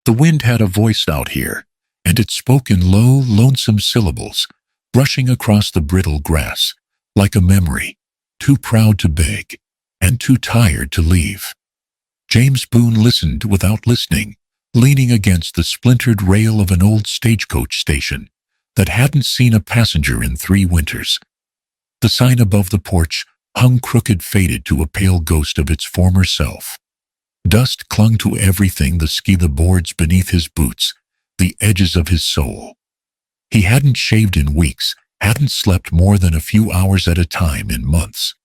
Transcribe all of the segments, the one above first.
The wind had a voice out here, and it spoke in low, lonesome syllables, brushing across the brittle grass, like a memory, too proud to beg, and too tired to leave. James Boon listened without listening, leaning against the splintered rail of an old stagecoach station that hadn't seen a passenger in 3 winters. The sign above the porch hung crooked, faded to a pale ghost of its former self. Dust clung to everything, the boards beneath his boots, the edges of his soul. He hadn't shaved in weeks, hadn't slept more than a few hours at a time in months.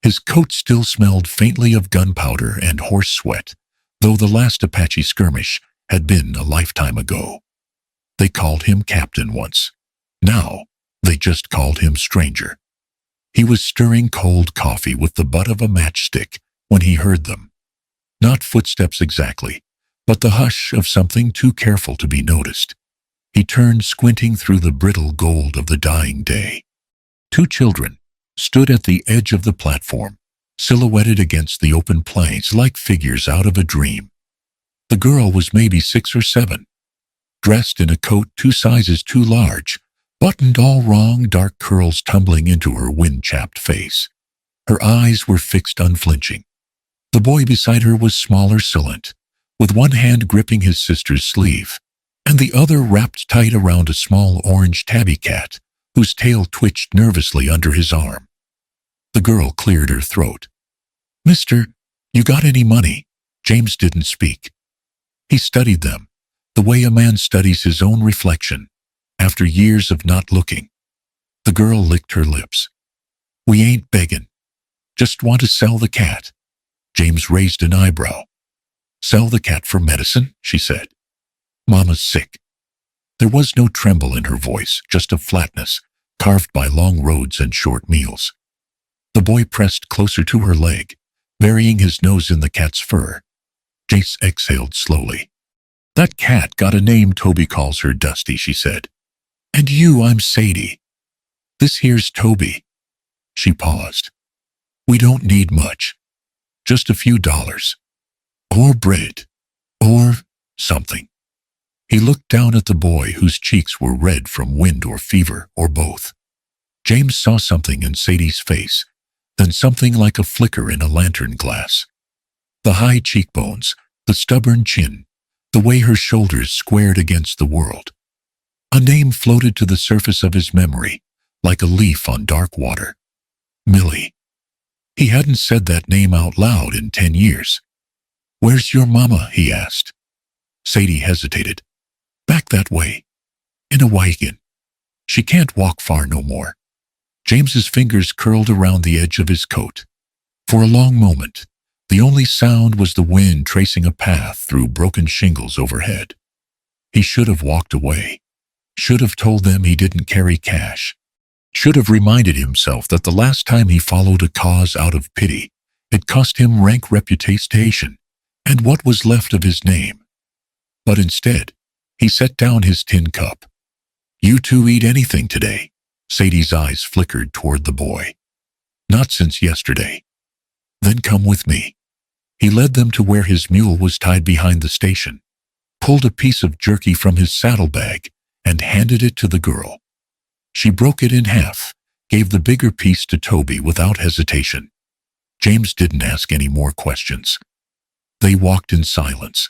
His coat still smelled faintly of gunpowder and horse sweat, though the last Apache skirmish had been a lifetime ago. They called him Captain once. Now, they just called him Stranger. He was stirring cold coffee with the butt of a matchstick when he heard them. Not footsteps exactly, but the hush of something too careful to be noticed. He turned, squinting through the brittle gold of the dying day. 2 children stood at the edge of the platform, silhouetted against the open plains like figures out of a dream. The girl was maybe 6 or 7, dressed in a coat 2 sizes too large, buttoned all wrong, dark curls tumbling into her wind-chapped face. Her eyes were fixed, unflinching. The boy beside her was smaller, silent, with one hand gripping his sister's sleeve, and the other wrapped tight around a small orange tabby cat whose tail twitched nervously under his arm. The girl cleared her throat. "Mister, you got any money?" James didn't speak. He studied them, the way a man studies his own reflection, after years of not looking. The girl licked her lips. "We ain't beggin'. Just want to sell the cat." James raised an eyebrow. "Sell the cat for medicine?" she said. "Mama's sick." There was no tremble in her voice, just a flatness, carved by long roads and short meals. The boy pressed closer to her leg, burying his nose in the cat's fur. Jace exhaled slowly. "That cat got a name. Toby calls her Dusty," she said. "And you, I'm Sadie. This here's Toby." She paused. "We don't need much. Just a few dollars. Or bread. Or something." He looked down at the boy whose cheeks were red from wind or fever or both. James saw something in Sadie's face, then something like a flicker in a lantern glass. The high cheekbones, the stubborn chin, the way her shoulders squared against the world. A name floated to the surface of his memory, like a leaf on dark water. Millie. He hadn't said that name out loud in 10 years. "Where's your mama?" he asked. Sadie hesitated. "Back that way. In a wagon. She can't walk far no more." James's fingers curled around the edge of his coat. For a long moment, the only sound was the wind tracing a path through broken shingles overhead. He should have walked away. Should have told them he didn't carry cash. Should have reminded himself that the last time he followed a cause out of pity, it cost him rank reputation and what was left of his name. But instead, he set down his tin cup. "You 2 eat anything today?" Sadie's eyes flickered toward the boy. "Not since yesterday." "Then come with me." He led them to where his mule was tied behind the station, pulled a piece of jerky from his saddlebag, and handed it to the girl. She broke it in half, gave the bigger piece to Toby without hesitation. James didn't ask any more questions. They walked in silence.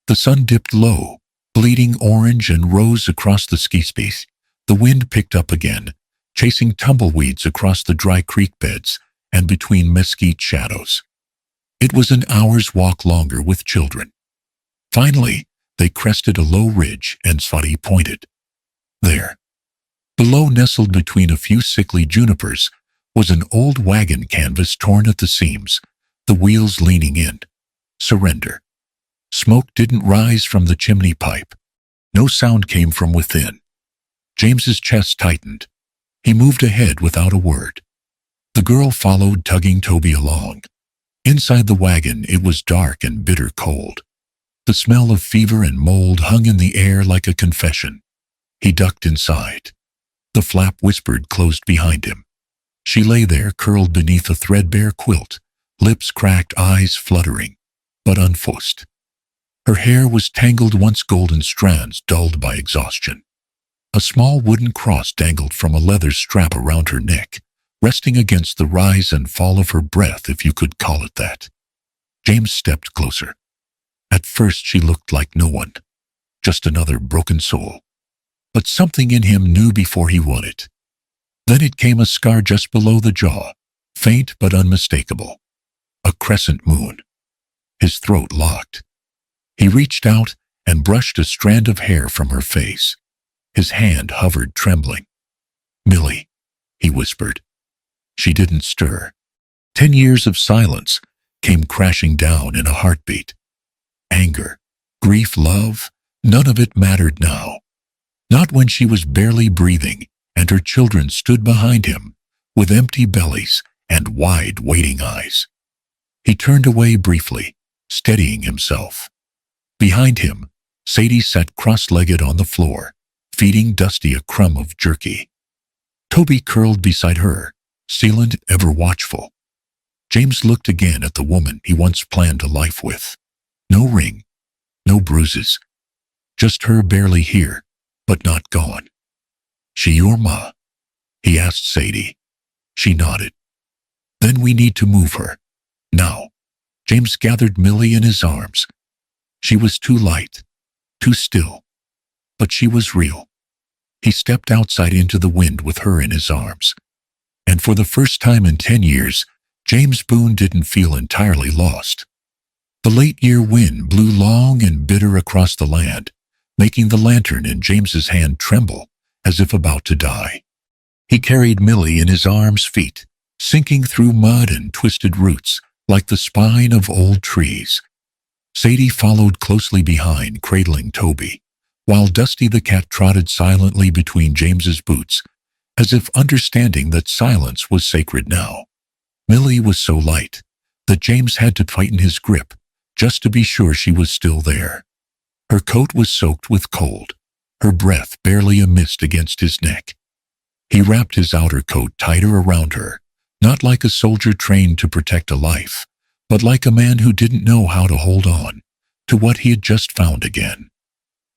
The sun dipped low, bleeding orange, and rose across the ski space. The wind picked up again, chasing tumbleweeds across the dry creek beds and between mesquite shadows. It was an hour's walk longer with children. Finally, they crested a low ridge and Sadie pointed. There. Below, nestled between a few sickly junipers, was an old wagon, canvas torn at the seams, the wheels leaning in. Surrender. Smoke didn't rise from the chimney pipe. No sound came from within. James's chest tightened. He moved ahead without a word. The girl followed, tugging Toby along. Inside the wagon, it was dark and bitter cold. The smell of fever and mold hung in the air like a confession. He ducked inside. The flap whispered closed behind him. She lay there, curled beneath a threadbare quilt, lips cracked, eyes fluttering, but unfussed. Her hair was tangled, once golden strands dulled by exhaustion. A small wooden cross dangled from a leather strap around her neck, resting against the rise and fall of her breath, if you could call it that. James stepped closer. At first she looked like no one, just another broken soul. But something in him knew before he won it. Then it came, a scar just below the jaw, faint but unmistakable. A crescent moon. His throat locked. He reached out and brushed a strand of hair from her face. His hand hovered, trembling. "Millie," he whispered. She didn't stir. 10 years of silence came crashing down in a heartbeat. Anger, grief, love, none of it mattered now. Not when she was barely breathing and her children stood behind him with empty bellies and wide, waiting eyes. He turned away briefly, steadying himself. Behind him, Sadie sat cross-legged on the floor, feeding Dusty a crumb of jerky. Toby curled beside her, silent, ever watchful. James looked again at the woman he once planned a life with. No ring, no bruises. Just her, barely here, but not gone. "She your ma?" he asked Sadie. She nodded. "Then we need to move her. Now." James gathered Millie in his arms. She was too light, too still, but she was real. He stepped outside into the wind with her in his arms. And for the first time in 10 years, James Boon didn't feel entirely lost. The late-year wind blew long and bitter across the land, making the lantern in James's hand tremble as if about to die. He carried Millie in his arms, feet sinking through mud and twisted roots like the spine of old trees. Sadie followed closely behind, cradling Toby, while Dusty the cat trotted silently between James's boots, as if understanding that silence was sacred now. Millie was so light that James had to tighten his grip just to be sure she was still there. Her coat was soaked with cold, her breath barely a mist against his neck. He wrapped his outer coat tighter around her, not like a soldier trained to protect a life, but like a man who didn't know how to hold on to what he had just found again.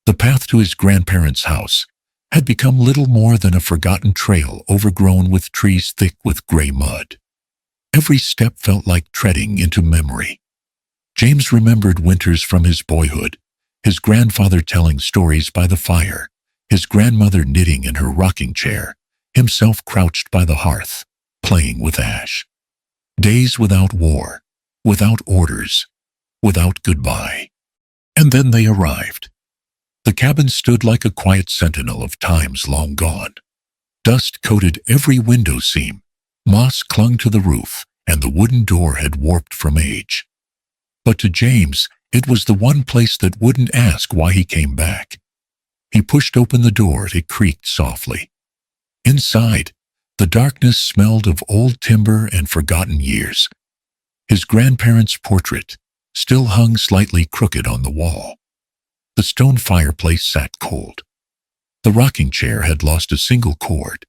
The path to his grandparents' house had become little more than a forgotten trail overgrown with trees thick with gray mud. Every step felt like treading into memory. James remembered winters from his boyhood, his grandfather telling stories by the fire, his grandmother knitting in her rocking chair, himself crouched by the hearth, playing with ash. Days without war, without orders, without goodbye. And then they arrived. The cabin stood like a quiet sentinel of times long gone. Dust coated every window seam, moss clung to the roof, and the wooden door had warped from age. But to James, it was the one place that wouldn't ask why he came back. He pushed open the door, it creaked softly. Inside, the darkness smelled of old timber and forgotten years. His grandparents' portrait still hung slightly crooked on the wall. The stone fireplace sat cold. The rocking chair had lost a single cord.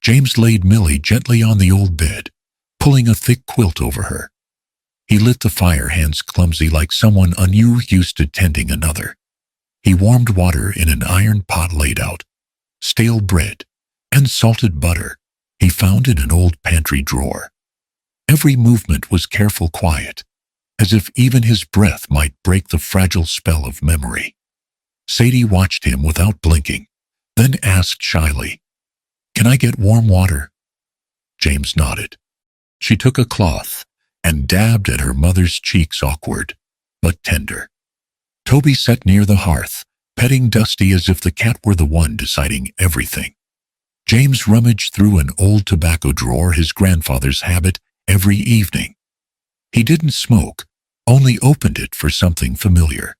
James laid Millie gently on the old bed, pulling a thick quilt over her. He lit the fire, hands clumsy like someone unused to tending another. He warmed water in an iron pot laid out, stale bread, and salted butter he found in an old pantry drawer. Every movement was careful, quiet, as if even his breath might break the fragile spell of memory. Sadie watched him without blinking, then asked shyly, "Can I get warm water?" James nodded. She took a cloth and dabbed at her mother's cheeks, awkward but tender. Toby sat near the hearth, petting Dusty as if the cat were the one deciding everything. James rummaged through an old tobacco drawer, his grandfather's habit, every evening. He didn't smoke, only opened it for something familiar.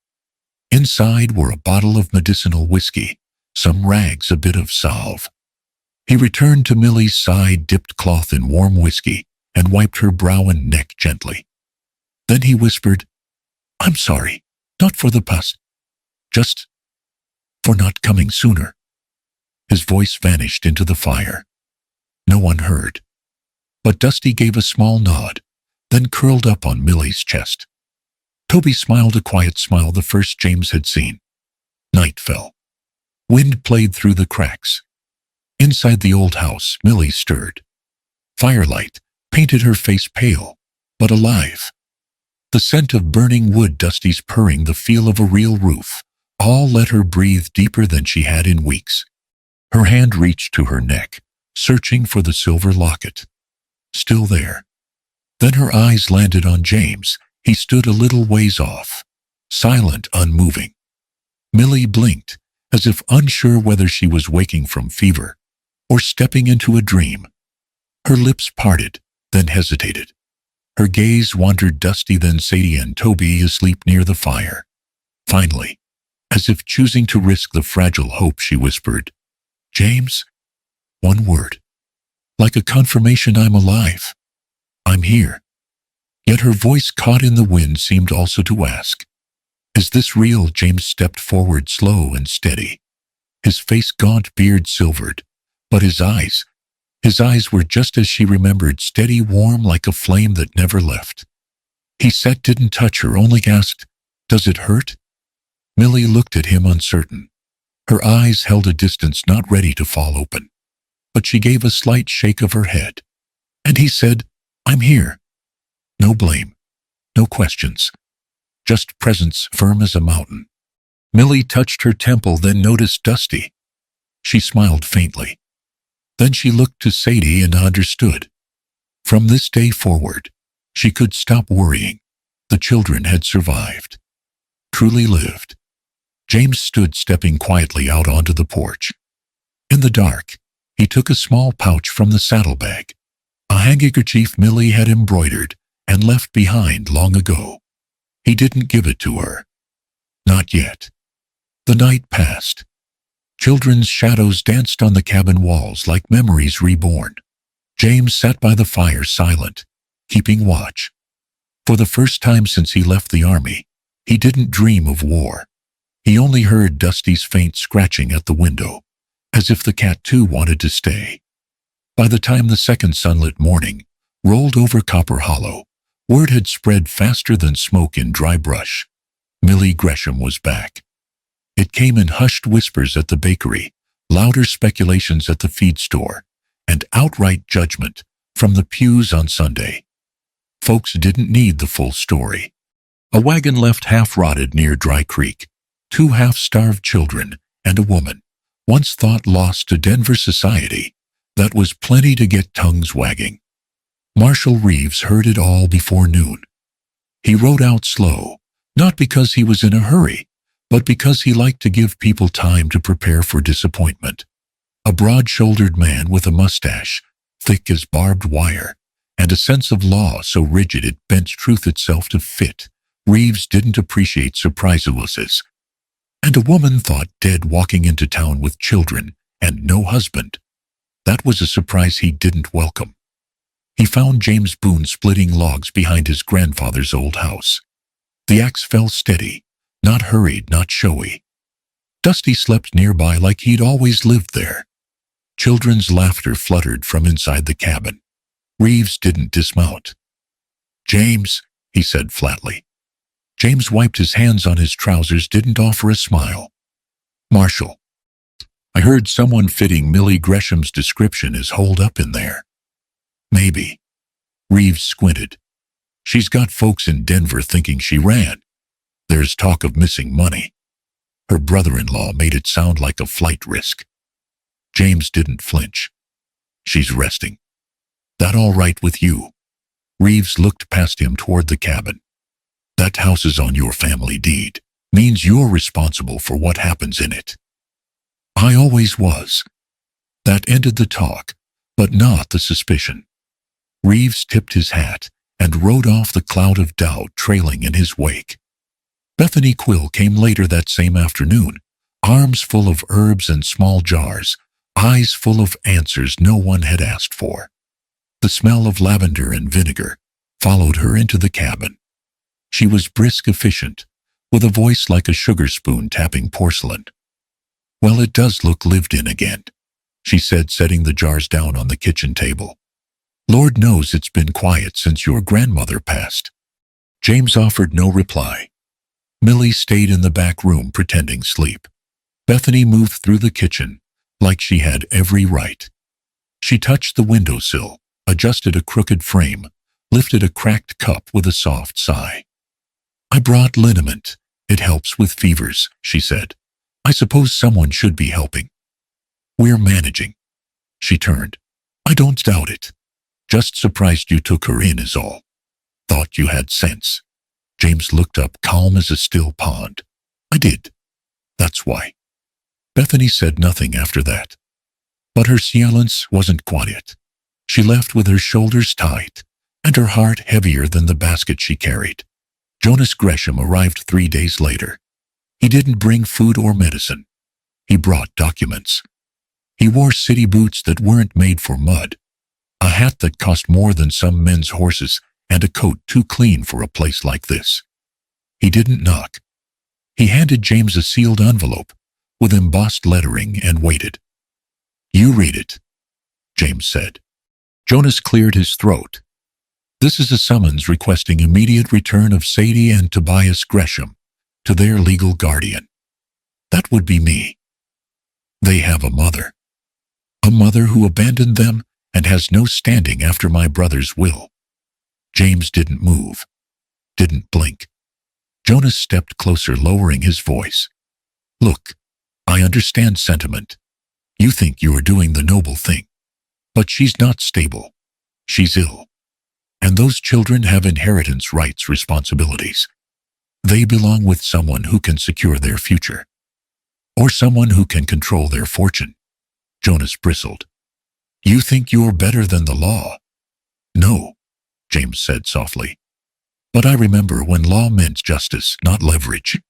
Inside were a bottle of medicinal whiskey, some rags, a bit of salve. He returned to Millie's side, dipped cloth in warm whiskey, and wiped her brow and neck gently. Then he whispered, "I'm sorry, not for the past, just for not coming sooner." His voice vanished into the fire. No one heard. But Dusty gave a small nod, then curled up on Millie's chest. Toby smiled a quiet smile, the first James had seen. Night fell. Wind played through the cracks. Inside the old house, Millie stirred. Firelight painted her face pale, but alive. The scent of burning wood, Dusty's purring, the feel of a real roof, all let her breathe deeper than she had in weeks. Her hand reached to her neck, searching for the silver locket. Still there. Then her eyes landed on James. He stood a little ways off, silent, unmoving. Millie blinked, as if unsure whether she was waking from fever or stepping into a dream. Her lips parted, then hesitated. Her gaze wandered Dusty, then Sadie and Toby asleep near the fire. Finally, as if choosing to risk the fragile hope, she whispered, "James?" One word. Like a confirmation, "I'm alive. I'm here." Yet her voice, caught in the wind, seemed also to ask, "Is this real?" James stepped forward, slow and steady. His face gaunt, beard silvered, but his eyes were just as she remembered, steady, warm, like a flame that never left. He sat, didn't touch her, only asked, "Does it hurt?" Millie looked at him, uncertain. Her eyes held a distance, not ready to fall open. But she gave a slight shake of her head. And he said, "I'm here." No blame, no questions. Just presence, firm as a mountain. Millie touched her temple, then noticed Dusty. She smiled faintly. Then she looked to Sadie and understood. From this day forward, she could stop worrying. The children had survived. Truly lived. James stood, stepping quietly out onto the porch. In the dark, he took a small pouch from the saddlebag, a handkerchief Millie had embroidered and left behind long ago. He didn't give it to her. Not yet. The night passed. Children's shadows danced on the cabin walls like memories reborn. James sat by the fire, silent, keeping watch. For the first time since he left the army, he didn't dream of war. He only heard Dusty's faint scratching at the window, as if the cat too wanted to stay. By the time the second sunlit morning rolled over Copper Hollow, word had spread faster than smoke in dry brush. Millie Gresham was back. It came in hushed whispers at the bakery, louder speculations at the feed store, and outright judgment from the pews on Sunday. Folks didn't need the full story. A wagon left half-rotted near Dry Creek, 2 half-starved children, and a woman, once thought lost to Denver society. That was plenty to get tongues wagging. Marshal Reeves heard it all before noon. He rode out slow, not because he was in a hurry, but because he liked to give people time to prepare for disappointment. A broad-shouldered man with a mustache, thick as barbed wire, and a sense of law so rigid it bent truth itself to fit. Reeves didn't appreciate surprises. And a woman thought dead, walking into town with children and no husband. That was a surprise he didn't welcome. He found James Boon splitting logs behind his grandfather's old house. The axe fell steady, not hurried, not showy. Dusty slept nearby like he'd always lived there. Children's laughter fluttered from inside the cabin. Reeves didn't dismount. "James," he said flatly. James wiped his hands on his trousers, didn't offer a smile. "Marshal, I heard someone fitting Millie Gresham's description is holed up in there." "Maybe." Reeves squinted. "She's got folks in Denver thinking she ran. There's talk of missing money. Her brother-in-law made it sound like a flight risk." James didn't flinch. "She's resting. That all right with you?" Reeves looked past him toward the cabin. "That house is on your family deed. Means you're responsible for what happens in it." "I always was." That ended the talk, but not the suspicion. Reeves tipped his hat and rode off, the cloud of doubt trailing in his wake. Bethany Quill came later that same afternoon, arms full of herbs and small jars, eyes full of answers no one had asked for. The smell of lavender and vinegar followed her into the cabin. She was brisk, efficient, with a voice like a sugar spoon tapping porcelain. "Well, it does look lived in again," she said, setting the jars down on the kitchen table. "Lord knows it's been quiet since your grandmother passed." James offered no reply. Millie stayed in the back room pretending sleep. Bethany moved through the kitchen like she had every right. She touched the windowsill, adjusted a crooked frame, lifted a cracked cup with a soft sigh. I brought liniment. It helps with fevers, she said. I suppose someone should be helping. We're managing. She turned. I don't doubt it. Just surprised you took her in is all. Thought you had sense. James looked up, calm as a still pond. I did. That's why. Bethany said nothing after that. But her silence wasn't quiet. She left with her shoulders tight and her heart heavier than the basket she carried. Jonas Gresham arrived 3 days later. He didn't bring food or medicine. He brought documents. He wore city boots that weren't made for mud, a hat that cost more than some men's horses, and a coat too clean for a place like this. He didn't knock. He handed James a sealed envelope with embossed lettering and waited. You read it, James said. Jonas cleared his throat. This is a summons requesting immediate return of Sadie and Tobias Gresham to their legal guardian. That would be me. They have a mother who abandoned them and has no standing after my brother's will. James didn't move, didn't blink. Jonas stepped closer, lowering his voice. Look, I understand sentiment. You think you are doing the noble thing. But she's not stable. She's ill. And those children have inheritance rights, responsibilities. They belong with someone who can secure their future. Or someone who can control their fortune. Jonas bristled. You think you're better than the law? No, James said softly. But I remember when law meant justice, not leverage.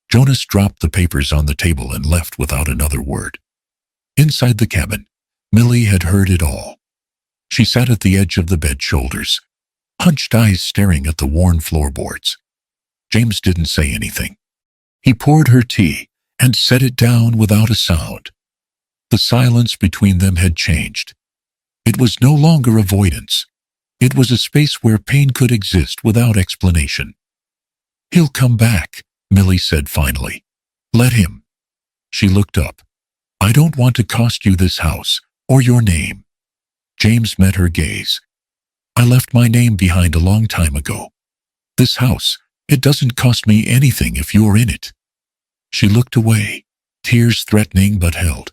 Jonas dropped the papers on the table and left without another word. Inside the cabin, Millie had heard it all. She sat at the edge of the bed, shoulders, hunched eyes staring at the worn floorboards. James didn't say anything. He poured her tea and set it down without a sound. The silence between them had changed. It was no longer avoidance. It was a space where pain could exist without explanation. He'll come back, Millie said finally. Let him. She looked up. I don't want to cost you this house or your name. James met her gaze. I left my name behind a long time ago. This house, it doesn't cost me anything if you're in it. She looked away, tears threatening but held.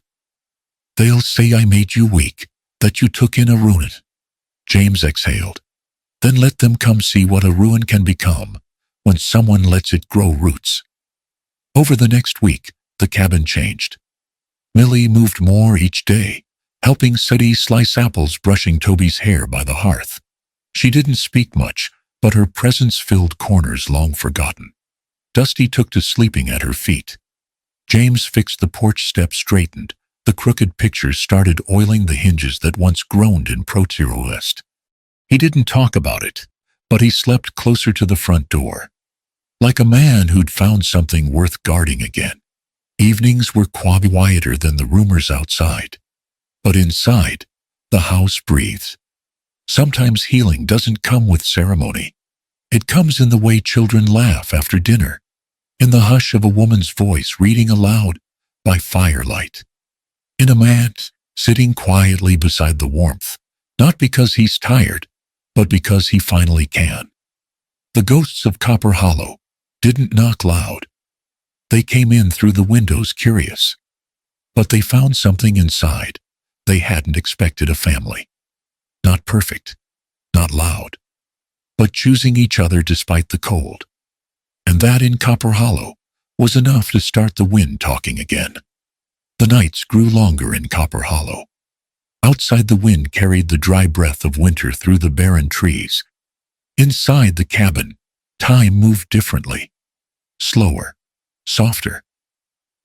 They'll say I made you weak, that you took in a ruin. James exhaled. Then let them come see what a ruin can become when someone lets it grow roots. Over the next week, the cabin changed. Millie moved more each day, helping Sadie slice apples, brushing Toby's hair by the hearth. She didn't speak much, but her presence filled corners long forgotten. Dusty took to sleeping at her feet. James fixed the porch steps, straightened. The crooked pictures started oiling the hinges that once groaned in protest. He didn't talk about it, but he slept closer to the front door, like a man who'd found something worth guarding again. Evenings were quieter than the rumors outside, but inside, the house breathes. Sometimes healing doesn't come with ceremony. It comes in the way children laugh after dinner, in the hush of a woman's voice reading aloud by firelight, in a man sitting quietly beside the warmth, not because he's tired, but because he finally can. The ghosts of Copper Hollow didn't knock loud. They came in through the windows curious, but they found something inside. They hadn't expected a family. Not perfect, not loud, but choosing each other despite the cold. And that in Copper Hollow was enough to start the wind talking again. The nights grew longer in Copper Hollow. Outside, the wind carried the dry breath of winter through the barren trees. Inside the cabin, time moved differently, slower, softer,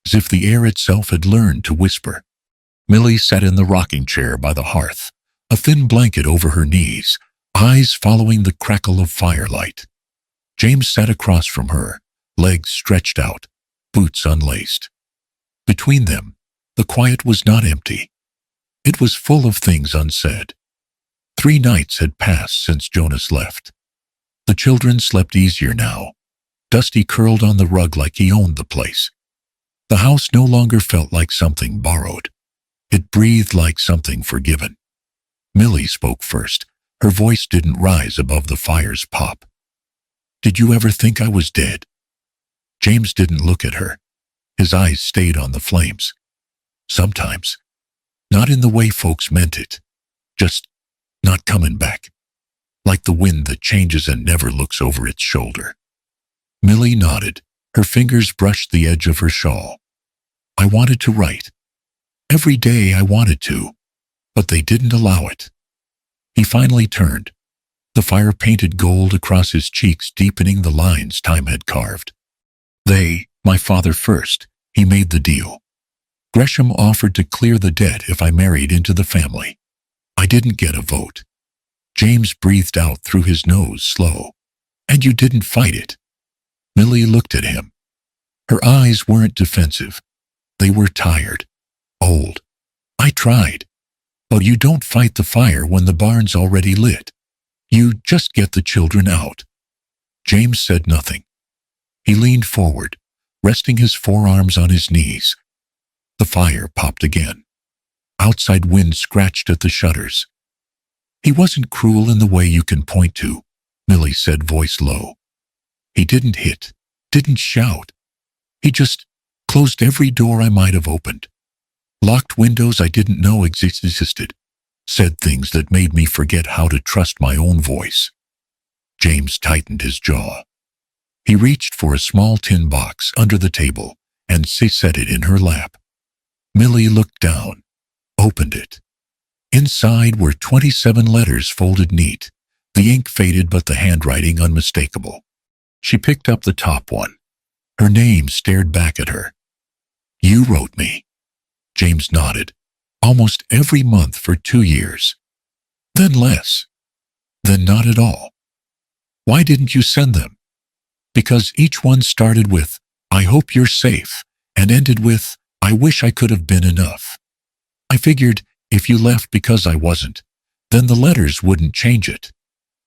as if the air itself had learned to whisper. Millie sat in the rocking chair by the hearth, a thin blanket over her knees, eyes following the crackle of firelight. James sat across from her, legs stretched out, boots unlaced. Between them, the quiet was not empty. It was full of things unsaid. 3 nights had passed since Jonas left. The children slept easier now. Dusty curled on the rug like he owned the place. The house no longer felt like something borrowed. It breathed like something forgiven. Millie spoke first. Her voice didn't rise above the fire's pop. "Did you ever think I was dead?" James didn't look at her. His eyes stayed on the flames. "Sometimes. Not in the way folks meant it. Just not coming back. Like the wind that changes and never looks over its shoulder." Millie nodded. Her fingers brushed the edge of her shawl. "I wanted to write. Every day I wanted to, but they didn't allow it." He finally turned. The fire painted gold across his cheeks, deepening the lines time had carved. My father first, he made the deal. Gresham offered to clear the debt if I married into the family. I didn't get a vote. James breathed out through his nose, slow. "And you didn't fight it." Millie looked at him. Her eyes weren't defensive. They were tired, old. "I tried. But you don't fight the fire when the barn's already lit. You just get the children out." James said nothing. He leaned forward, resting his forearms on his knees. The fire popped again. Outside wind scratched at the shutters. "He wasn't cruel in the way you can point to," Millie said, voice low. "He didn't hit, didn't shout. He just closed every door I might have opened. Locked windows I didn't know existed. Said things that made me forget how to trust my own voice." James tightened his jaw. He reached for a small tin box under the table and set it in her lap. Millie looked down, opened it. Inside were 27 letters folded neat, the ink faded but the handwriting unmistakable. She picked up the top one. Her name stared back at her. "You wrote me." James nodded. "Almost every month for 2 years. Then less. Then not at all." "Why didn't you send them?" "Because each one started with, 'I hope you're safe,' and ended with, 'I wish I could have been enough.' I figured if you left because I wasn't, then the letters wouldn't change it.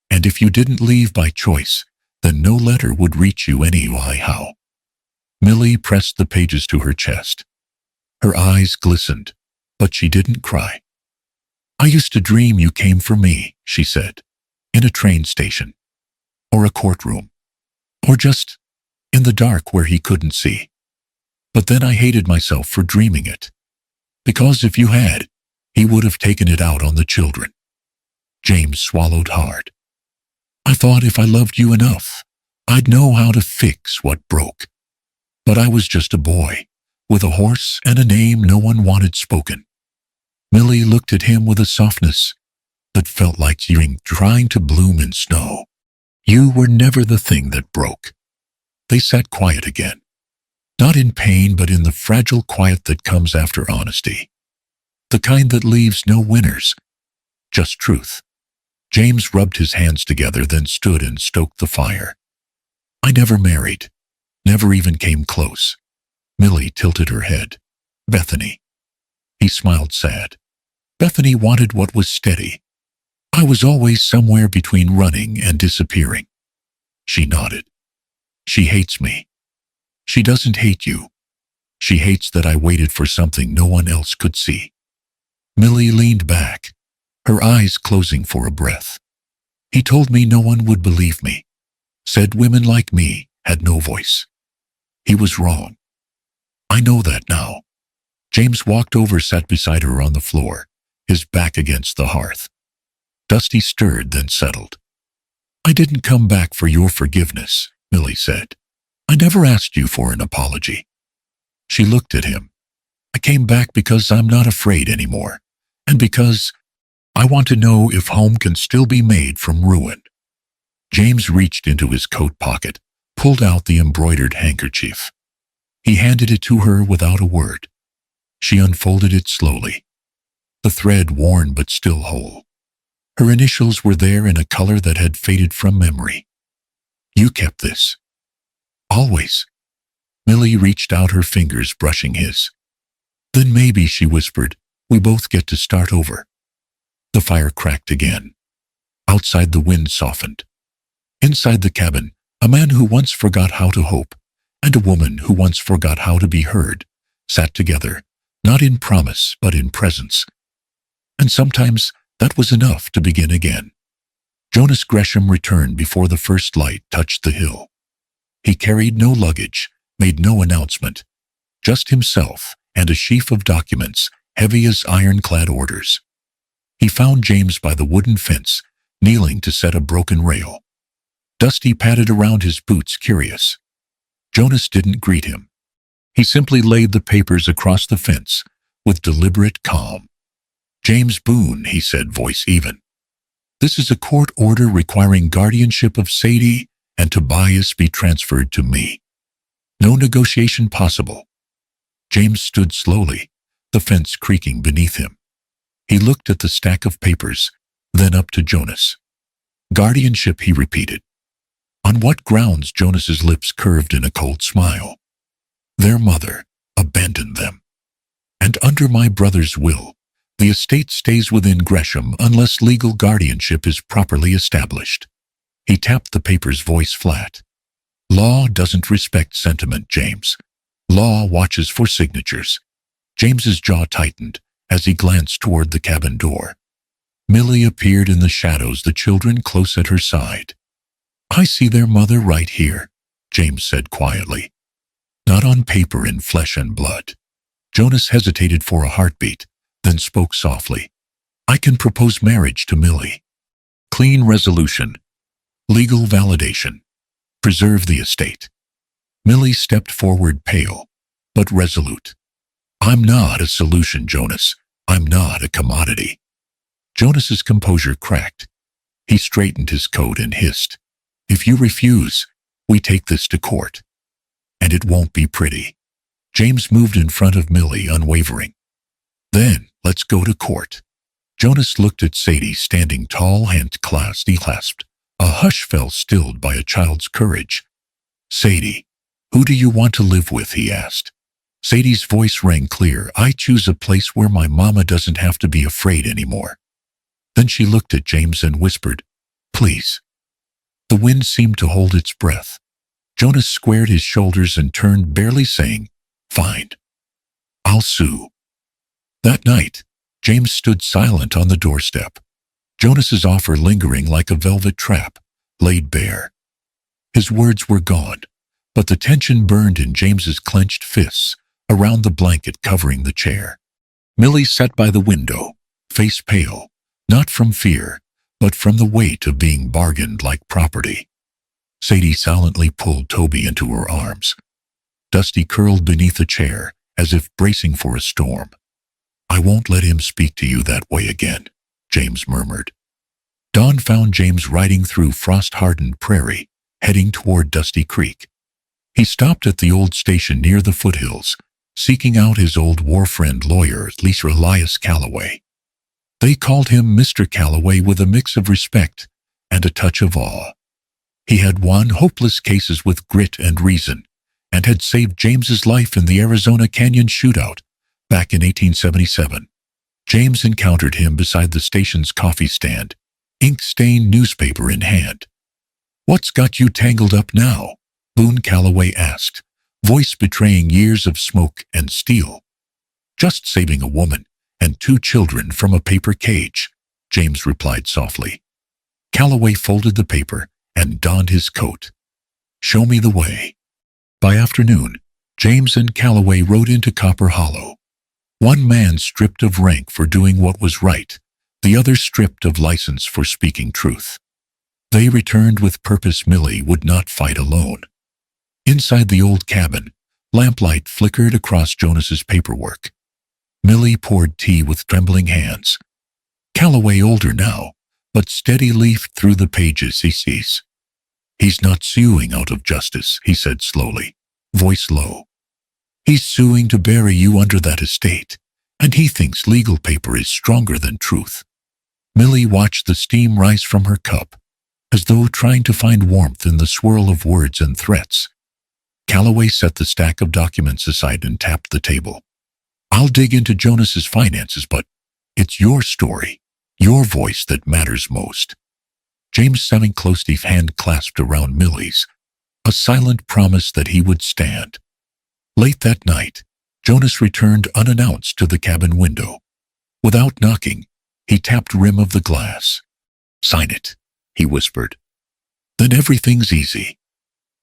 And if you didn't leave by choice, then no letter would reach you anyhow." Millie pressed the pages to her chest. Her eyes glistened, but she didn't cry. "I used to dream you came for me," she said, "in a train station, or a courtroom, or just in the dark where he couldn't see. But then I hated myself for dreaming it. Because if you had, he would have taken it out on the children." James swallowed hard. "I thought if I loved you enough, I'd know how to fix what broke. But I was just a boy, with a horse and a name no one wanted spoken." Millie looked at him with a softness that felt like spring trying to bloom in snow. "You were never the thing that broke." They sat quiet again. Not in pain, but in the fragile quiet that comes after honesty. The kind that leaves no winners, just truth. James rubbed his hands together, then stood and stoked the fire. "I never married. Never even came close." Millie tilted her head. "Bethany." He smiled sad. "Bethany wanted what was steady. I was always somewhere between running and disappearing." She nodded. "She hates me." "She doesn't hate you. She hates that I waited for something no one else could see." Millie leaned back, her eyes closing for a breath. "He told me no one would believe me. Said women like me had no voice. He was wrong. I know that now." James walked over, sat beside her on the floor, his back against the hearth. Dusty stirred, then settled. "I didn't come back for your forgiveness," Millie said. "I never asked you for an apology." She looked at him. "I came back because I'm not afraid anymore, and because I want to know if home can still be made from ruin." James reached into his coat pocket, pulled out the embroidered handkerchief. He handed it to her without a word. She unfolded it slowly. The thread worn but still whole. Her initials were there in a color that had faded from memory. "You kept this?" "Always." Millie reached out, her fingers brushing his. "Then maybe," she whispered, "we both get to start over." The fire cracked again. Outside the wind softened. Inside the cabin, a man who once forgot how to hope and a woman who once forgot how to be heard sat together, not in promise but in presence. And sometimes that was enough to begin again. Jonas Gresham returned before the first light touched the hill. He carried no luggage, made no announcement, just himself and a sheaf of documents heavy as ironclad orders. He found James by the wooden fence, kneeling to set a broken rail. Dusty patted around his boots, curious. Jonas didn't greet him. He simply laid the papers across the fence with deliberate calm. "James Boon," he said, voice even. "This is a court order requiring guardianship of Sadie and Tobias be transferred to me. No negotiation possible." James stood slowly, the fence creaking beneath him. He looked at the stack of papers, then up to Jonas. "Guardianship," he repeated. "On what grounds?" Jonas's lips curved in a cold smile. "Their mother abandoned them. And under my brother's will, the estate stays within Gresham unless legal guardianship is properly established." He tapped the papers, voice flat. "Law doesn't respect sentiment, James. Law watches for signatures." James's jaw tightened as he glanced toward the cabin door. Millie appeared in the shadows, the children close at her side. "I see their mother right here," James said quietly. "Not on paper, in flesh and blood." Jonas hesitated for a heartbeat, then spoke softly. "I can propose marriage to Millie. Clean resolution. Legal validation. Preserve the estate." Millie stepped forward, pale, but resolute. "I'm not a solution, Jonas. I'm not a commodity." Jonas's composure cracked. He straightened his coat and hissed, "If you refuse, we take this to court. And it won't be pretty." James moved in front of Millie, unwavering. "Then let's go to court." Jonas looked at Sadie, standing tall, hands clasped. A hush fell, stilled by a child's courage. "Sadie, who do you want to live with?" he asked. Sadie's voice rang clear. "I choose a place where my mama doesn't have to be afraid anymore." Then she looked at James and whispered, "Please." The wind seemed to hold its breath. Jonas squared his shoulders and turned, barely saying, "Fine. I'll sue." That night, James stood silent on the doorstep. Jonas's offer lingering like a velvet trap, laid bare. His words were gone, but the tension burned in James's clenched fists around the blanket covering the chair. Millie sat by the window, face pale, not from fear, but from the weight of being bargained like property. Sadie silently pulled Toby into her arms. Dusty curled beneath a chair, as if bracing for a storm. "I won't let him speak to you that way again," James murmured. Dawn found James riding through frost-hardened prairie, heading toward Dusty Creek. He stopped at the old station near the foothills, seeking out his old war friend, lawyer Elias Calloway. They called him Mr. Calloway with a mix of respect and a touch of awe. He had won hopeless cases with grit and reason, and had saved James's life in the Arizona Canyon shootout back in 1877. James encountered him beside the station's coffee stand, ink-stained newspaper in hand. "What's got you tangled up now?" Boon Calloway asked, voice betraying years of smoke and steel. "Just saving a woman and 2 children from a paper cage," James replied softly. Calloway folded the paper and donned his coat. "Show me the way." By afternoon, James and Calloway rode into Copper Hollow. One man stripped of rank for doing what was right, the other stripped of license for speaking truth. They returned with purpose. Millie would not fight alone. Inside the old cabin, lamplight flickered across Jonas's paperwork. Millie poured tea with trembling hands. Calloway, older now, but steady, leafed through the pages. "He's not suing out of justice," he said slowly, voice low. "He's suing to bury you under that estate, and he thinks legal paper is stronger than truth." Millie watched the steam rise from her cup, as though trying to find warmth in the swirl of words and threats. Calloway set the stack of documents aside and tapped the table. "I'll dig into Jonas's finances, but it's your story, your voice that matters most." James' semi-closed hand clasped around Millie's, a silent promise that he would stand. Late that night, Jonas returned unannounced to the cabin window. Without knocking, he tapped rim of the glass. "Sign it," he whispered. "Then everything's easy."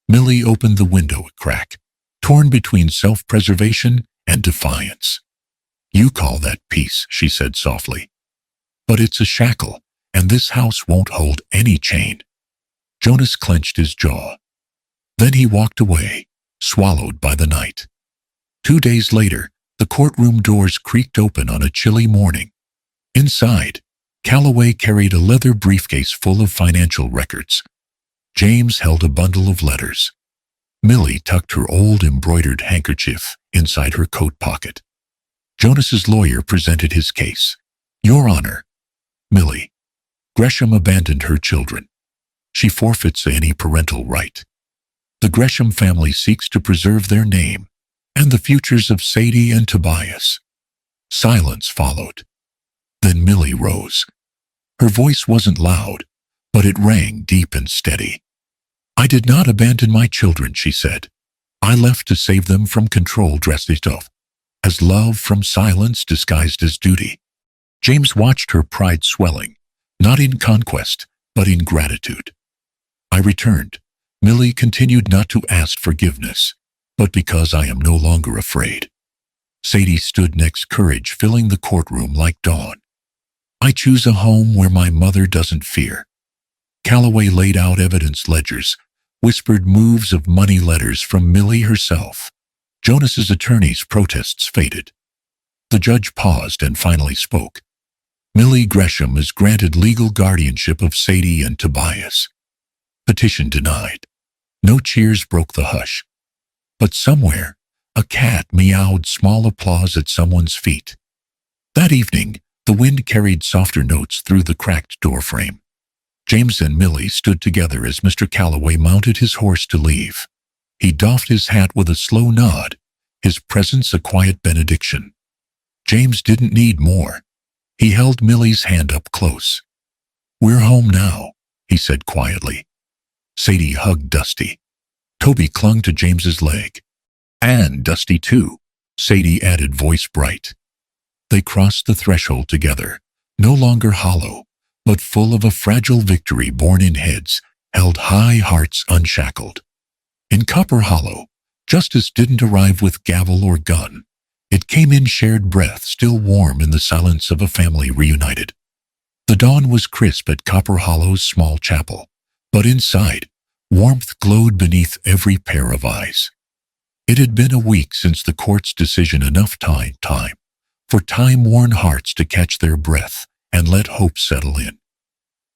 Millie opened the window a crack, torn between self-preservation and defiance. "You call that peace," she said softly. "But it's a shackle, and this house won't hold any chain." Jonas clenched his jaw. Then he walked away, swallowed by the night. 2 days later, the courtroom doors creaked open on a chilly morning. Inside, Calloway carried a leather briefcase full of financial records. James held a bundle of letters. Millie tucked her old embroidered handkerchief inside her coat pocket. Jonas's lawyer presented his case. "Your Honor, Millie Gresham abandoned her children. She forfeits any parental right. The Gresham family seeks to preserve their name and the futures of Sadie and Tobias." Silence followed. Then Millie rose. Her voice wasn't loud, but it rang deep and steady. "I did not abandon my children," she said. "I left to save them from control dressed up as love, from silence disguised as duty." James watched her pride swelling, not in conquest, but in gratitude. "I returned," Millie continued, "not to ask forgiveness, but because I am no longer afraid." Sadie stood next, courage filling the courtroom like dawn. "I choose a home where my mother doesn't fear." Calloway laid out evidence ledgers, whispered moves of money letters from Millie herself. Jonas's attorney's protests faded. The judge paused and finally spoke. "Millie Gresham is granted legal guardianship of Sadie and Tobias." Petition denied. No cheers broke the hush. But somewhere, a cat meowed small applause at someone's feet. That evening, the wind carried softer notes through the cracked doorframe. James and Millie stood together as Mr. Calloway mounted his horse to leave. He doffed his hat with a slow nod, his presence a quiet benediction. James didn't need more. He held Millie's hand up close. "We're home now," he said quietly. Sadie hugged Dusty. Toby clung to James's leg. "And Dusty too," Sadie added, voice bright. They crossed the threshold together, no longer hollow, but full of a fragile victory born in heads held high, hearts unshackled. In Copper Hollow, justice didn't arrive with gavel or gun. It came in shared breath, still warm in the silence of a family reunited. The dawn was crisp at Copper Hollow's small chapel, but inside, warmth glowed beneath every pair of eyes. It had been a week since the court's decision, enough time for time-worn hearts to catch their breath and let hope settle in.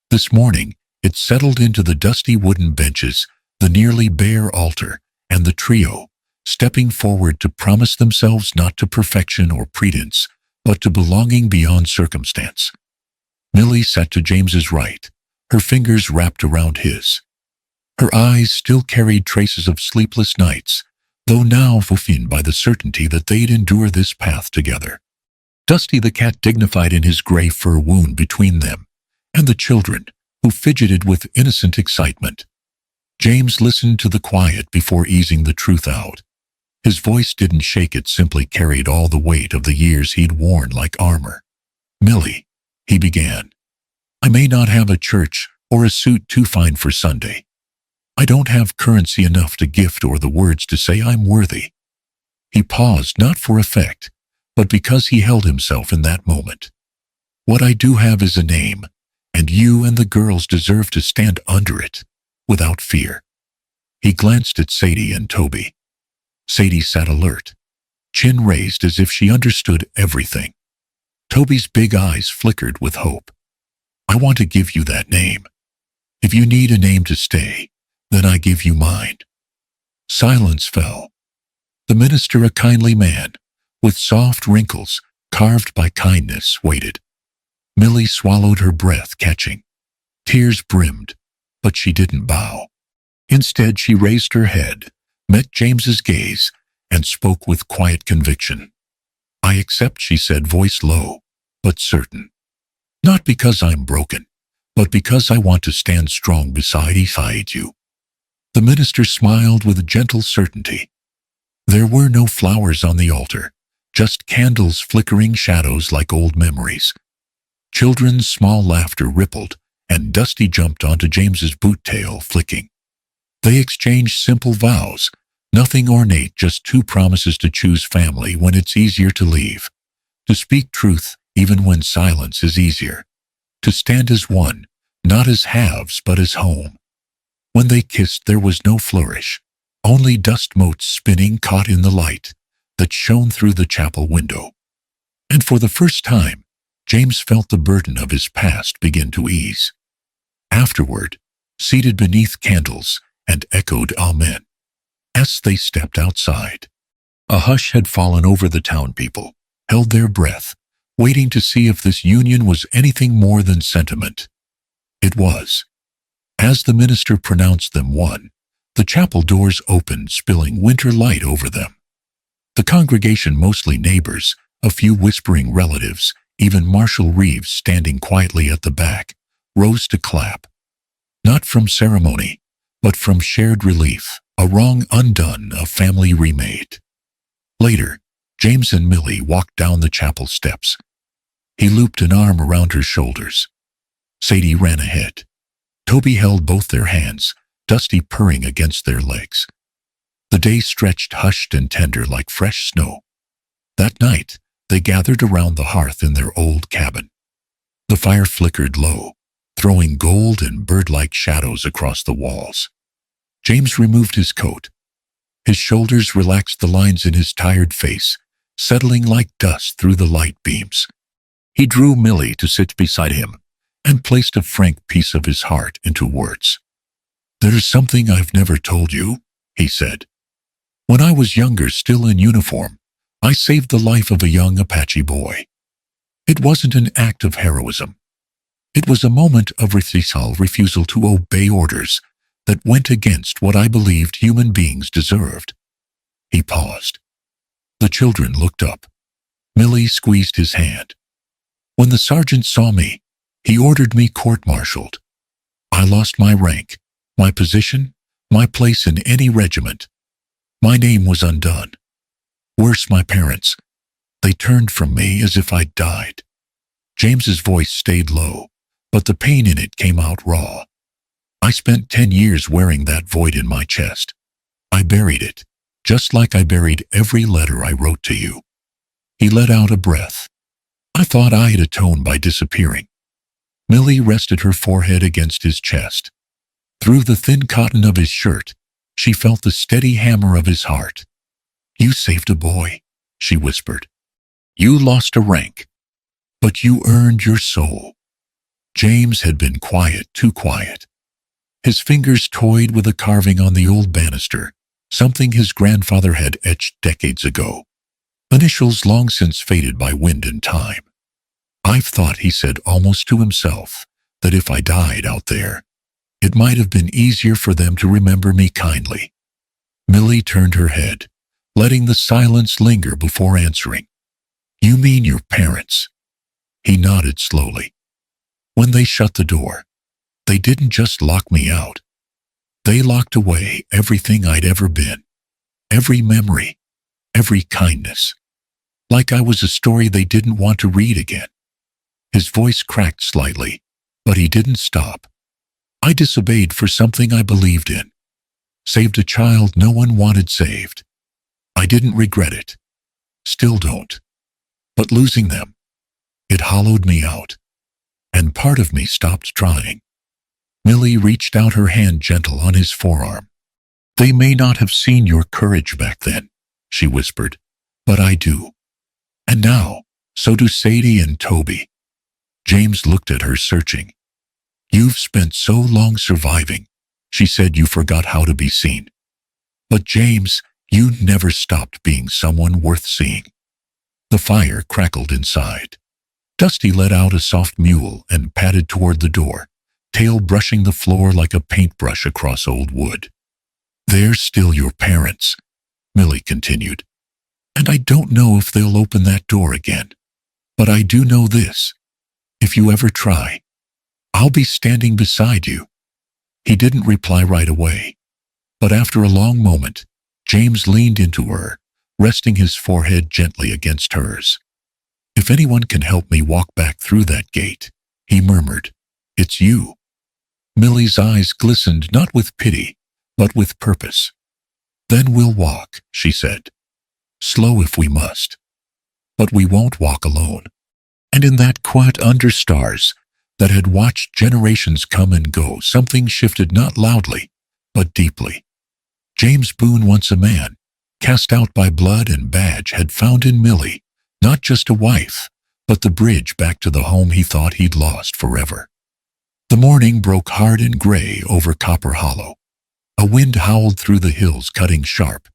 This morning, it settled into the dusty wooden benches, the nearly bare altar, and the trio, stepping forward to promise themselves not to perfection or pretense, but to belonging beyond circumstance. Millie sat to James's right, her fingers wrapped around his. Her eyes still carried traces of sleepless nights, though now fulfilled by the certainty that they'd endure this path together. Dusty the cat dignified in his gray fur wound between them, and the children, who fidgeted with innocent excitement. James listened to the quiet before easing the truth out. His voice didn't shake, it simply carried all the weight of the years he'd worn like armor. "Millie," he began, "I may not have a church or a suit too fine for Sunday. I don't have currency enough to gift or the words to say I'm worthy." He paused, not for effect, but because he held himself in that moment. "What I do have is a name, and you and the girls deserve to stand under it, without fear." He glanced at Sadie and Toby. Sadie sat alert, chin raised as if she understood everything. Toby's big eyes flickered with hope. "I want to give you that name. If you need a name to stay, then I give you mine." Silence fell. The minister, a kindly man, with soft wrinkles carved by kindness, waited. Millie swallowed her breath, catching. Tears brimmed, but she didn't bow. Instead, she raised her head, met James's gaze, and spoke with quiet conviction. "I accept," she said, voice low, but certain. "Not because I'm broken, but because I want to stand strong beside you." The minister smiled with a gentle certainty. There were no flowers on the altar, just candles flickering shadows like old memories. Children's small laughter rippled, and Dusty jumped onto James's boot tail, flicking. They exchanged simple vows, nothing ornate, just two promises to choose family when it's easier to leave, to speak truth even when silence is easier, to stand as one, not as halves but as home. When they kissed, there was no flourish, only dust motes spinning caught in the light that shone through the chapel window. And for the first time, James felt the burden of his past begin to ease. Afterward, seated beneath candles, and echoed amen as they stepped outside. A hush had fallen over the town people, held their breath, waiting to see if this union was anything more than sentiment. It was. As the minister pronounced them one, the chapel doors opened, spilling winter light over them. The congregation, mostly neighbors, a few whispering relatives, even Marshal Reeves standing quietly at the back, rose to clap. Not from ceremony, but from shared relief, a wrong undone, a family remade. Later, James and Millie walked down the chapel steps. He looped an arm around her shoulders. Sadie ran ahead. Toby held both their hands, Dusty purring against their legs. The day stretched hushed and tender like fresh snow. That night, they gathered around the hearth in their old cabin. The fire flickered low, throwing gold and bird-like shadows across the walls. James removed his coat. His shoulders relaxed, the lines in his tired face settling like dust through the light beams. He drew Millie to sit beside him and placed a frank piece of his heart into words. "There's something I've never told you," he said. "When I was younger, still in uniform, I saved the life of a young Apache boy. It wasn't an act of heroism. It was a moment of refusal to obey orders that went against what I believed human beings deserved." He paused. The children looked up. Millie squeezed his hand. "When the sergeant saw me, he ordered me court-martialed. I lost my rank, my position, my place in any regiment. My name was undone. Worse, my parents. They turned from me as if I'd died." James's voice stayed low, but the pain in it came out raw. "I spent 10 years wearing that void in my chest. I buried it, just like I buried every letter I wrote to you." He let out a breath. "I thought I had atoned by disappearing." Millie rested her forehead against his chest. Through the thin cotton of his shirt, she felt the steady hammer of his heart. "You saved a boy," she whispered. "You lost a rank, but you earned your soul." James had been quiet, too quiet. His fingers toyed with a carving on the old banister, something his grandfather had etched decades ago. Initials long since faded by wind and time. "I've thought," he said almost to himself, "that if I died out there, it might have been easier for them to remember me kindly." Millie turned her head, letting the silence linger before answering. "You mean your parents?" He nodded slowly. "When they shut the door, they didn't just lock me out. They locked away everything I'd ever been, every memory, every kindness. Like I was a story they didn't want to read again." His voice cracked slightly, but he didn't stop. "I disobeyed for something I believed in. Saved a child no one wanted saved. I didn't regret it. Still don't. But losing them, it hollowed me out. And part of me stopped trying." Millie reached out her hand, gentle on his forearm. "They may not have seen your courage back then," she whispered, "but I do. And now, so do Sadie and Toby." James looked at her, searching. "You've spent so long surviving," she said, "you forgot how to be seen. But James, you never stopped being someone worth seeing." The fire crackled inside. Dusty let out a soft mewl and padded toward the door, tail brushing the floor like a paintbrush across old wood. "They're still your parents," Millie continued. "And I don't know if they'll open that door again. But I do know this. If you ever try, I'll be standing beside you." He didn't reply right away, but after a long moment, James leaned into her, resting his forehead gently against hers. "If anyone can help me walk back through that gate," he murmured, "it's you." Millie's eyes glistened not with pity, but with purpose. "Then we'll walk," she said. "Slow if we must. But we won't walk alone." And in that quiet under stars that had watched generations come and go, something shifted not loudly, but deeply. James Boon, once a man, cast out by blood and badge, had found in Millie not just a wife, but the bridge back to the home he thought he'd lost forever. The morning broke hard and gray over Copper Hollow. A wind howled through the hills, cutting sharp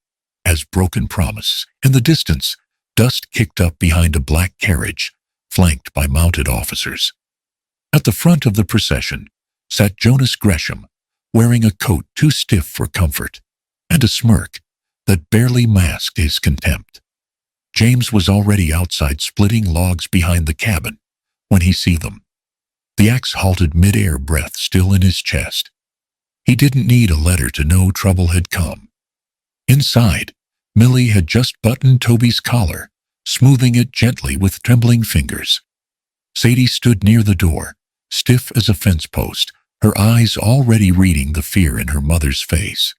as broken promise. In the distance, dust kicked up behind a black carriage, flanked by mounted officers. At the front of the procession sat Jonas Gresham, wearing a coat too stiff for comfort, and a smirk that barely masked his contempt. James was already outside splitting logs behind the cabin when he saw them. The axe halted mid-air, breath still in his chest. He didn't need a letter to know trouble had come. Inside, Millie had just buttoned Toby's collar, smoothing it gently with trembling fingers. Sadie stood near the door, stiff as a fence post, her eyes already reading the fear in her mother's face.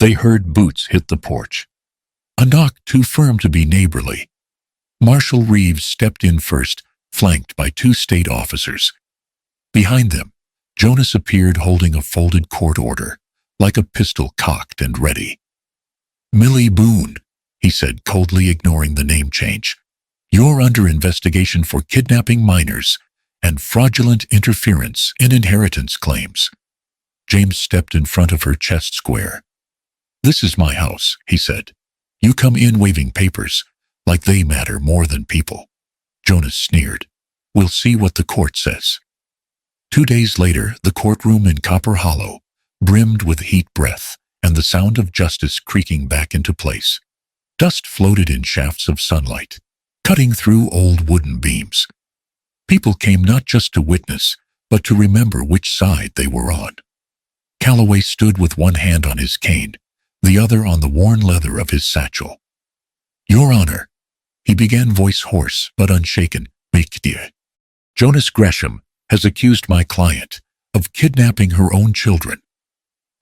They heard boots hit the porch. A knock too firm to be neighborly. Marshal Reeves stepped in first, flanked by 2 state officers. Behind them, Jonas appeared holding a folded court order, like a pistol cocked and ready. "Millie Boon," he said, coldly ignoring the name change. "You're under investigation for kidnapping minors and fraudulent interference in inheritance claims." James stepped in front of her, chest square. "This is my house," he said. "You come in waving papers, like they matter more than people." Jonas sneered. "We'll see what the court says." 2 days later, the courtroom in Copper Hollow brimmed with heat breath and the sound of justice creaking back into place. Dust floated in shafts of sunlight, cutting through old wooden beams. People came not just to witness, but to remember which side they were on. Calloway stood with one hand on his cane, the other on the worn leather of his satchel. "Your Honor," he began, voice hoarse but unshaken, "Jonas Gresham has accused my client of kidnapping her own children.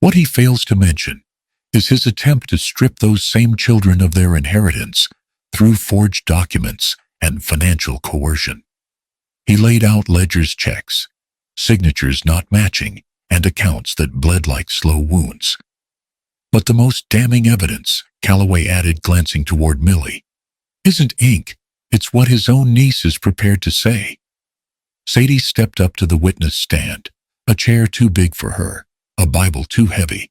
What he fails to mention is his attempt to strip those same children of their inheritance through forged documents and financial coercion." He laid out ledgers, checks, signatures not matching, and accounts that bled like slow wounds. "But the most damning evidence," Calloway added, glancing toward Millie, "isn't ink, it's what his own niece is prepared to say." Sadie stepped up to the witness stand, a chair too big for her, a Bible too heavy.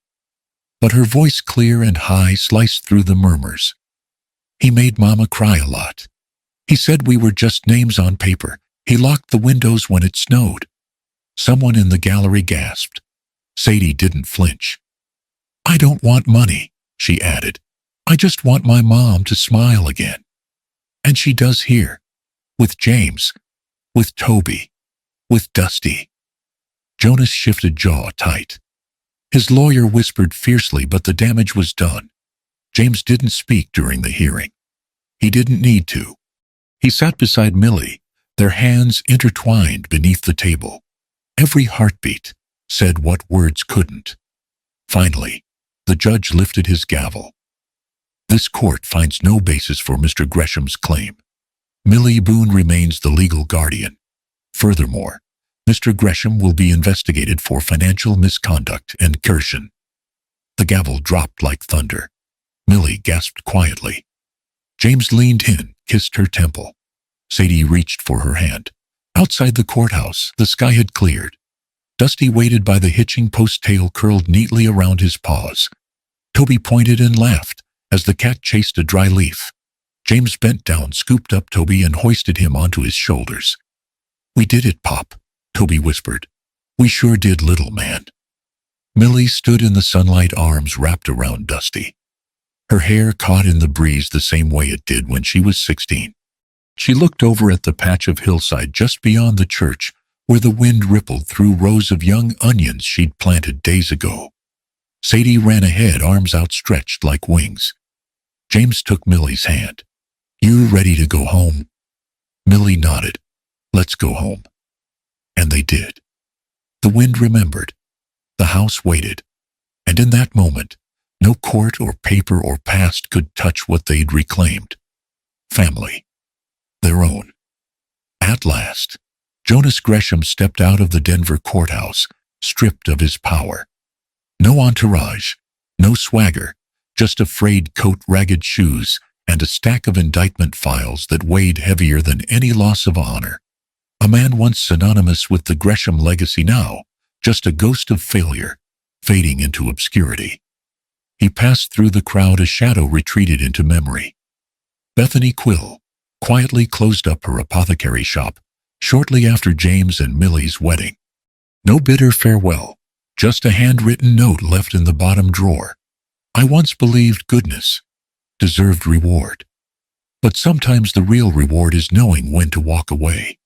But her voice, clear and high, sliced through the murmurs. "He made Mama cry a lot. He said we were just names on paper. He locked the windows when it snowed." Someone in the gallery gasped. Sadie didn't flinch. "I don't want money," she added. "I just want my mom to smile again. And she does here. With James. With Toby. With Dusty." Jonas shifted, jaw tight. His lawyer whispered fiercely, but the damage was done. James didn't speak during the hearing. He didn't need to. He sat beside Millie, their hands intertwined beneath the table. Every heartbeat said what words couldn't. Finally, the judge lifted his gavel. "This court finds no basis for Mr. Gresham's claim. Millie Boon remains the legal guardian. Furthermore, Mr. Gresham will be investigated for financial misconduct and coercion." The gavel dropped like thunder. Millie gasped quietly. James leaned in, kissed her temple. Sadie reached for her hand. Outside the courthouse, the sky had cleared. Dusty waited by the hitching post, tail curled neatly around his paws. Toby pointed and laughed as the cat chased a dry leaf. James bent down, scooped up Toby, and hoisted him onto his shoulders. "We did it, Pop," Toby whispered. "We sure did, little man." Millie stood in the sunlight, arms wrapped around Dusty. Her hair caught in the breeze the same way it did when she was 16. She looked over at the patch of hillside just beyond the church, where the wind rippled through rows of young onions she'd planted days ago. Sadie ran ahead, arms outstretched like wings. James took Millie's hand. "You ready to go home?" Millie nodded. "Let's go home." And they did. The wind remembered. The house waited. And in that moment, no court or paper or past could touch what they'd reclaimed. Family. Their own. At last, Jonas Gresham stepped out of the Denver courthouse, stripped of his power. No entourage, no swagger, just a frayed coat, ragged shoes, and a stack of indictment files that weighed heavier than any loss of honor. A man once synonymous with the Gresham legacy, now just a ghost of failure, fading into obscurity. He passed through the crowd, a shadow retreated into memory. Bethany Quill quietly closed up her apothecary shop shortly after James and Millie's wedding. No bitter farewell, just a handwritten note left in the bottom drawer. "I once believed goodness deserved reward. But sometimes the real reward is knowing when to walk away."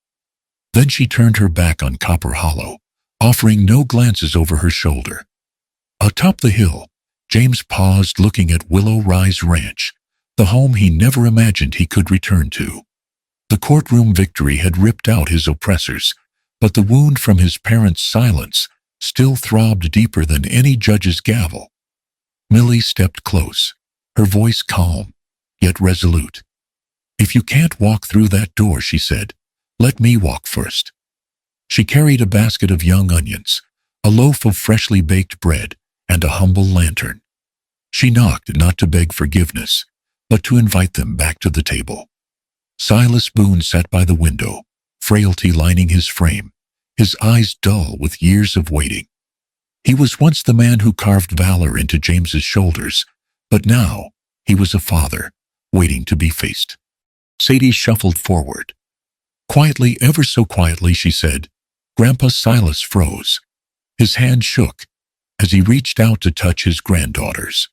Then she turned her back on Copper Hollow, offering no glances over her shoulder. Atop the hill, James paused, looking at Willow Rise Ranch, the home he never imagined he could return to. The courtroom victory had ripped out his oppressors, but the wound from his parents' silence still throbbed deeper than any judge's gavel. Millie stepped close, her voice calm, yet resolute. "If you can't walk through that door," she said, "let me walk first." She carried a basket of young onions, a loaf of freshly baked bread, and a humble lantern. She knocked not to beg forgiveness, but to invite them back to the table. Silas Boon sat by the window, frailty lining his frame, his eyes dull with years of waiting. He was once the man who carved valor into James's shoulders, but now he was a father, waiting to be faced. Sadie shuffled forward. Quietly, ever so quietly, she said. Grandpa Silas froze. His hand shook as he reached out to touch his granddaughter's.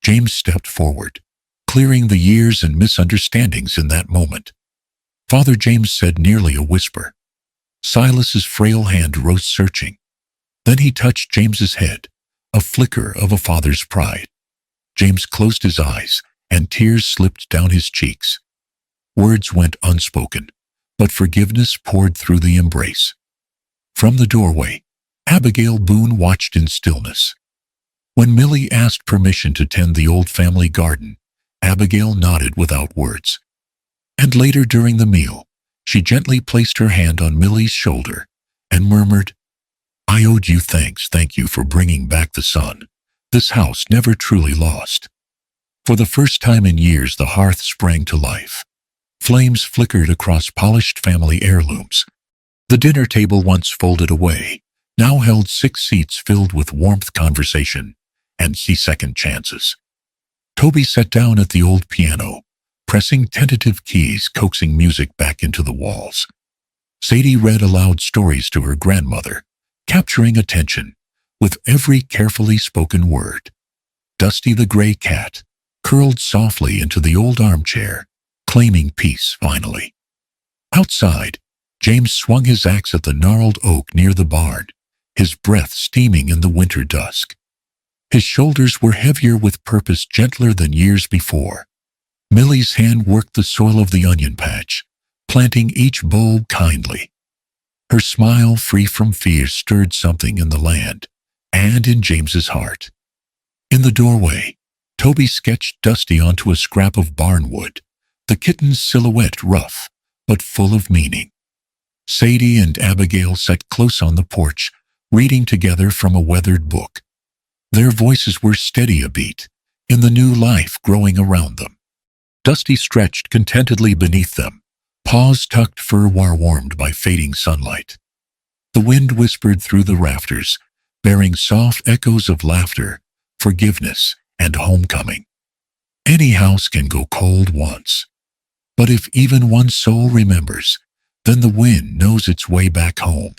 James stepped forward, clearing the years and misunderstandings in that moment. Father James said, nearly a whisper. Silas's frail hand rose, searching. Then he touched James's head, a flicker of a father's pride. James closed his eyes, and tears slipped down his cheeks. Words went unspoken, but forgiveness poured through the embrace. From the doorway, Abigail Boon watched in stillness. When Millie asked permission to tend the old family garden, Abigail nodded without words. And later during the meal, she gently placed her hand on Millie's shoulder and murmured, "I owed you thanks. Thank you for bringing back the sun. This house never truly lost." For the first time in years, the hearth sprang to life. Flames flickered across polished family heirlooms. The dinner table, once folded away, now held 6 seats filled with warmth, conversation, and second chances. Toby sat down at the old piano, pressing tentative keys, coaxing music back into the walls. Sadie read aloud stories to her grandmother, capturing attention with every carefully spoken word. Dusty the gray cat curled softly into the old armchair, claiming peace finally. Outside, James swung his axe at the gnarled oak near the barn, his breath steaming in the winter dusk. His shoulders were heavier with purpose, gentler than years before. Millie's hand worked the soil of the onion patch, planting each bulb kindly. Her smile, free from fear, stirred something in the land and in James's heart. In the doorway, Toby sketched Dusty onto a scrap of barnwood, the kitten's silhouette rough but full of meaning. Sadie and Abigail sat close on the porch, reading together from a weathered book. Their voices were steady a beat in the new life growing around them. Dusty stretched contentedly beneath them, paws tucked, fur warmed by fading sunlight. The wind whispered through the rafters, bearing soft echoes of laughter, forgiveness, and homecoming. Any house can go cold once, but if even one soul remembers, then the wind knows its way back home.